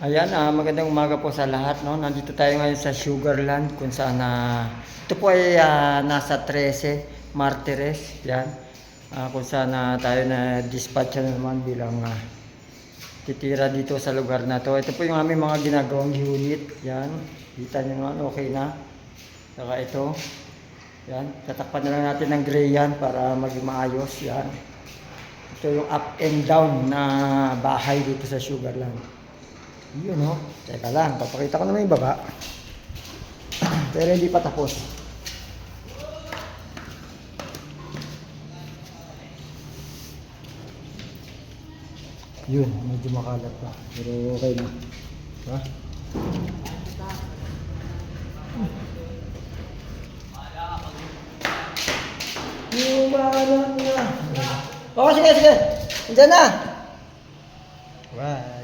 Ayan, magandang umaga po sa lahat, no? Nandito tayo ngayon sa Sugarland kung saan ito po ay nasa 13 Martires, yan. Kung saan tayo na dispatch na naman bilang titira dito sa lugar na to. Ito po yung aming mga ginagawang unit, yan. Kita nyo naman, okay na. Saka ito, yan. Tatakpan na lang natin ng gray yan para maging maayos, yan. Ito yung up and down na bahay dito sa Sugarland. Yun, no? Teka lang, papakita ko naman yung baba. Pero hindi pa tapos. Yun, medyo makalat pa. Pero okay na. Ha? Yung makalat na. Oh, sige, sige. Diyan na. Wow.